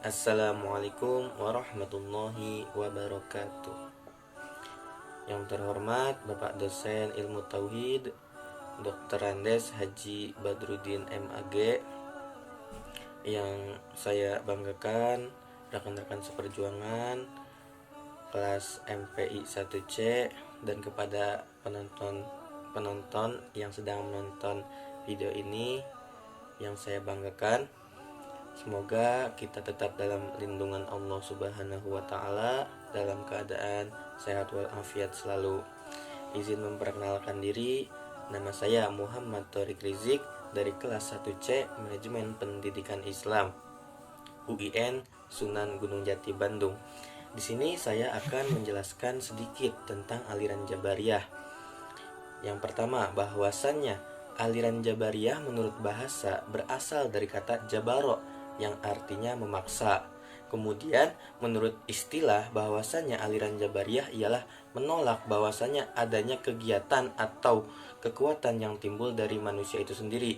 Assalamualaikum warahmatullahi wabarakatuh. Yang terhormat Bapak Dosen Ilmu Tauhid Dr. Andes Haji Badrudin MAG, yang saya banggakan rekan-rekan seperjuangan kelas MPI 1C, dan kepada penonton yang sedang menonton video ini yang saya banggakan. Semoga kita tetap dalam lindungan Allah Subhanahu wa taala dalam keadaan sehat walafiat selalu. Izin memperkenalkan diri, nama saya Muhammad Thorik Rizik dari kelas 1C Manajemen Pendidikan Islam UIN Sunan Gunung Jati Bandung. Di sini saya akan menjelaskan sedikit tentang aliran Jabariyah. Yang pertama, bahwasannya aliran Jabariyah menurut bahasa berasal dari kata jabaro yang artinya memaksa. Kemudian menurut istilah bahwasannya aliran Jabariyah ialah menolak bahwasannya adanya kegiatan atau kekuatan yang timbul dari manusia itu sendiri.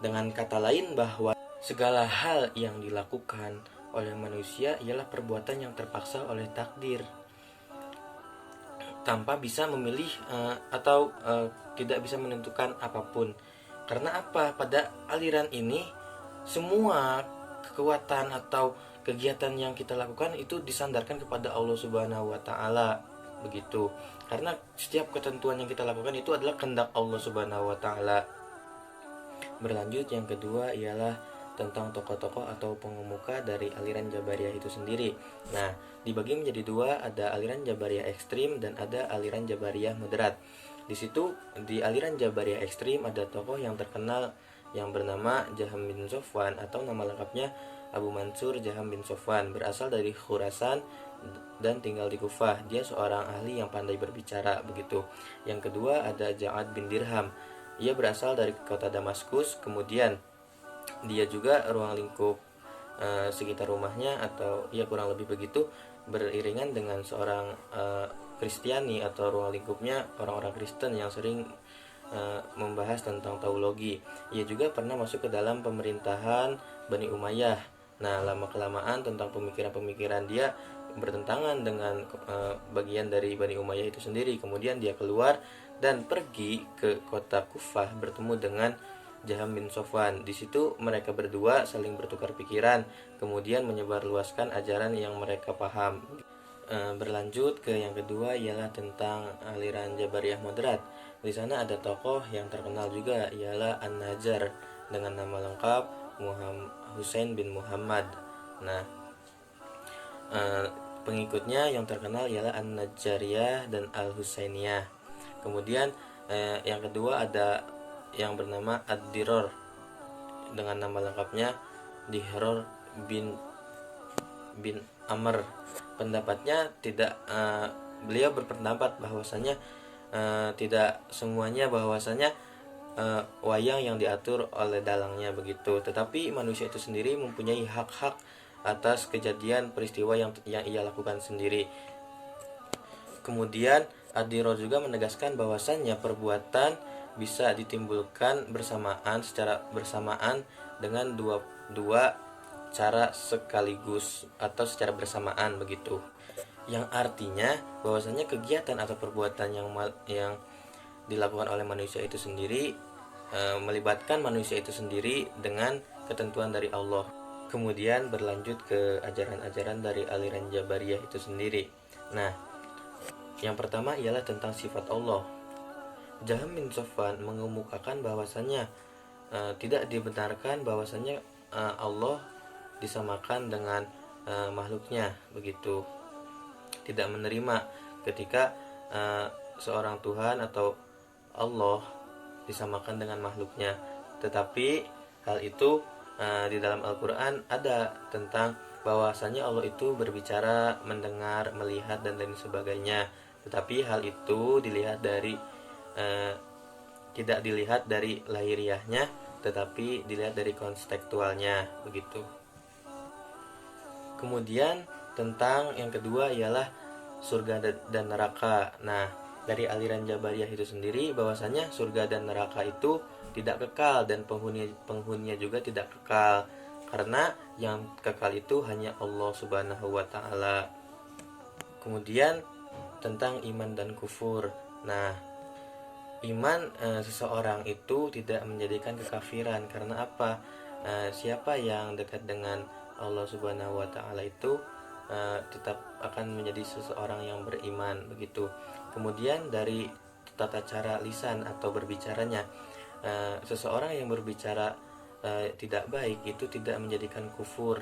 Dengan kata lain, bahwa segala hal yang dilakukan oleh manusia ialah perbuatan yang terpaksa oleh takdir, tanpa bisa memilih atau tidak bisa menentukan apapun. Karena apa? Pada aliran ini semua kekuatan atau kegiatan yang kita lakukan itu disandarkan kepada Allah Subhanahu wa taala, begitu. Karena setiap ketentuan yang kita lakukan itu adalah kehendak Allah Subhanahu wa taala. Berlanjut, yang kedua ialah tentang tokoh-tokoh atau pengemuka dari aliran Jabariyah itu sendiri. Nah, dibagi menjadi dua, ada aliran Jabariyah ekstrim dan ada aliran Jabariyah moderat. Di situ di aliran Jabariyah ekstrim ada tokoh yang terkenal yang bernama Jaham bin Sofwan, atau nama lengkapnya Abu Mansur Jaham bin Sofwan, berasal dari Khurasan dan tinggal di Kufah. Dia seorang ahli yang pandai berbicara, begitu. Yang kedua ada Ja'ad bin Dirham. Ia berasal dari kota Damaskus. Kemudian dia juga ruang lingkup sekitar rumahnya, atau ya kurang lebih begitu, beriringan dengan seorang Kristiani, atau ruang lingkupnya orang-orang Kristen yang sering membahas tentang teologi. Ia juga pernah masuk ke dalam pemerintahan Bani Umayyah. Nah, lama-kelamaan tentang pemikiran-pemikiran dia bertentangan dengan bagian dari Bani Umayyah itu sendiri. Kemudian dia keluar dan pergi ke kota Kufah bertemu dengan Jaham bin Sofwan. Di situ mereka berdua saling bertukar pikiran, kemudian menyebarluaskan ajaran yang mereka paham. Berlanjut ke yang kedua ialah tentang aliran Jabariyah moderat. Di sana ada tokoh yang terkenal juga, ialah An-Najjar dengan nama lengkap Muhammad Husain bin Muhammad. Nah, pengikutnya yang terkenal ialah An-Najjariyah dan Al-Husainiyah. Kemudian yang kedua ada yang bernama Ad-Diror dengan nama lengkapnya Dihror bin Amr. Pendapatnya tidak beliau berpendapat bahwasanya tidak semuanya bahwasanya wayang yang diatur oleh dalangnya, begitu. Tetapi manusia itu sendiri mempunyai hak-hak atas kejadian peristiwa yang ia lakukan sendiri. Kemudian Ad-Diror juga menegaskan bahwasannya perbuatan bisa ditimbulkan secara bersamaan dengan dua cara sekaligus atau secara bersamaan, begitu. Yang artinya bahwasanya kegiatan atau perbuatan yang dilakukan oleh manusia itu sendiri melibatkan manusia itu sendiri dengan ketentuan dari Allah. Kemudian berlanjut ke ajaran-ajaran dari aliran Jabariyah itu sendiri. Nah, yang pertama ialah tentang sifat Allah. Jaham bin Sofwan mengemukakan bahwasannya tidak dibenarkan bahwasannya Allah disamakan dengan makhluknya, begitu. Tidak menerima ketika seorang Tuhan atau Allah disamakan dengan makhluknya. Tetapi hal itu di dalam Al-Quran ada tentang bahwasanya Allah itu berbicara, mendengar, melihat, dan lain sebagainya. Tetapi hal itu tidak dilihat dari lahiriahnya, tetapi dilihat dari kontekstualnya, begitu. Kemudian tentang yang kedua ialah surga dan neraka. Nah, dari aliran Jabariyah itu sendiri bahwasanya surga dan neraka itu tidak kekal, dan penghuninya juga tidak kekal. karena yang kekal itu hanya Allah Subhanahu wa taala. Kemudian tentang iman dan kufur. Nah, iman seseorang itu tidak menjadikan kekafiran. Karena apa? Siapa yang dekat dengan Allah Subhanahu wa taala itu tetap akan menjadi seseorang yang beriman, begitu. Kemudian dari tata cara lisan atau berbicaranya, seseorang yang berbicara tidak baik itu tidak menjadikan kufur,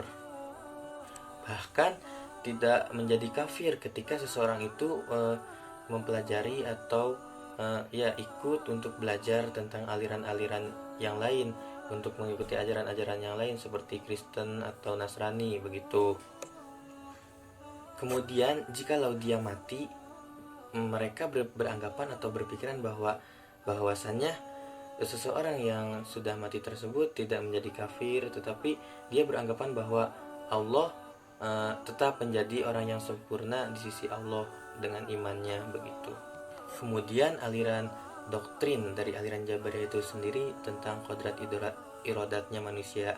bahkan tidak menjadi kafir ketika seseorang itu mempelajari atau ya ikut untuk belajar tentang aliran-aliran yang lain, untuk mengikuti ajaran-ajaran yang lain seperti Kristen atau Nasrani, begitu. Kemudian jikalau dia mati, mereka beranggapan atau berpikiran bahwasannya seseorang yang sudah mati tersebut tidak menjadi kafir, tetapi dia beranggapan bahwa Allah tetap menjadi orang yang sempurna di sisi Allah dengan imannya, begitu. Kemudian aliran doktrin dari aliran Jabariyah itu sendiri tentang kodrat irodatnya manusia,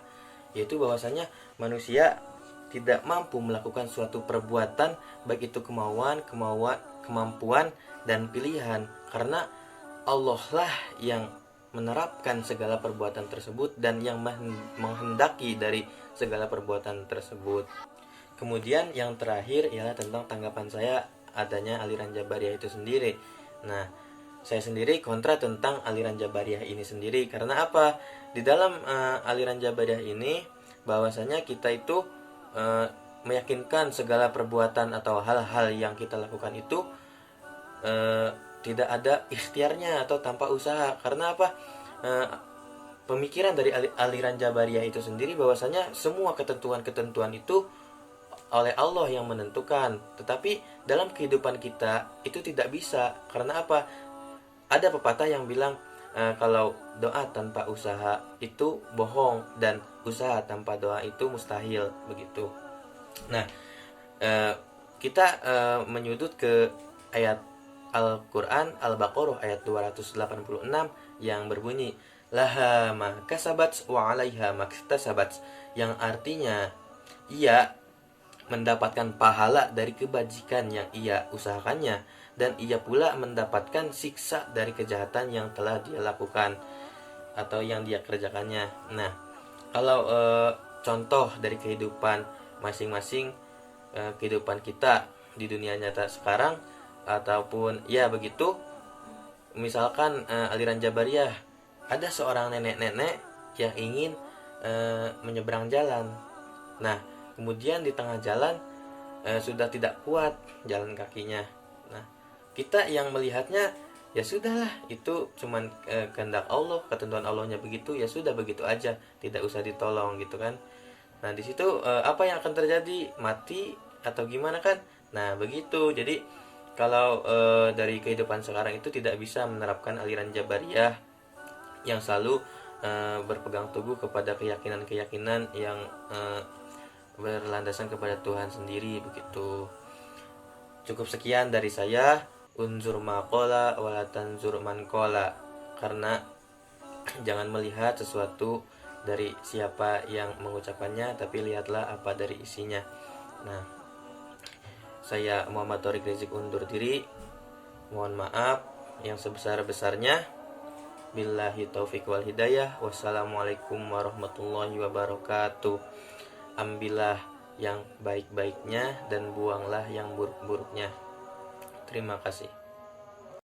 yaitu bahwasanya manusia tidak mampu melakukan suatu perbuatan, baik itu kemampuan dan pilihan, karena Allah lah yang menerapkan segala perbuatan tersebut dan yang menghendaki dari segala perbuatan tersebut. Kemudian yang terakhir ialah tentang tanggapan saya adanya aliran Jabariyah itu sendiri. Nah, saya sendiri kontra tentang aliran Jabariyah ini sendiri. Karena apa? Di dalam aliran Jabariyah ini bahwasanya kita itu meyakinkan segala perbuatan atau hal-hal yang kita lakukan itu tidak ada ikhtiarnya atau tanpa usaha. Karena apa? Pemikiran dari aliran Jabariyah itu sendiri bahwasanya semua ketentuan-ketentuan itu oleh Allah yang menentukan. Tetapi dalam kehidupan kita itu tidak bisa. Karena apa? Ada pepatah yang bilang kalau doa tanpa usaha itu bohong dan usaha tanpa doa itu mustahil, begitu. Nah, kita menyudut ke ayat Al-Quran Al-Baqarah ayat 286 yang berbunyi laha ma kasabat wa 'alaiha maktasabat, yang artinya ia mendapatkan pahala dari kebajikan yang ia usahakannya, dan ia pula mendapatkan siksa dari kejahatan yang telah dia lakukan atau yang dia kerjakannya. Nah, kalau contoh dari kehidupan masing-masing, kehidupan kita di dunia nyata sekarang ataupun ya begitu, misalkan aliran Jabariyah, ada seorang nenek-nenek yang ingin menyeberang jalan. Nah, kemudian di tengah jalan sudah tidak kuat jalan kakinya. Nah, kita yang melihatnya ya sudahlah, itu cuman kehendak Allah, ketentuan Allahnya begitu, ya sudah begitu aja, tidak usah ditolong gitu kan. Nah, di situ apa yang akan terjadi? Mati atau gimana kan? Nah, begitu. Jadi kalau dari kehidupan sekarang itu tidak bisa menerapkan aliran Jabariyah yang selalu berpegang teguh kepada keyakinan-keyakinan yang berlandasan kepada Tuhan sendiri, begitu. Cukup sekian dari saya. Unzur maqala wala tanzur man qala. Karena jangan melihat sesuatu dari siapa yang mengucapkannya, tapi lihatlah apa dari isinya. Nah, saya Muhammad Thoriq Rizik undur diri. Mohon maaf yang sebesar-besarnya. Billahi taufiq wal hidayah. Wassalamualaikum warahmatullahi wabarakatuh. Ambillah yang baik-baiknya dan buanglah yang buruk-buruknya. Terima kasih.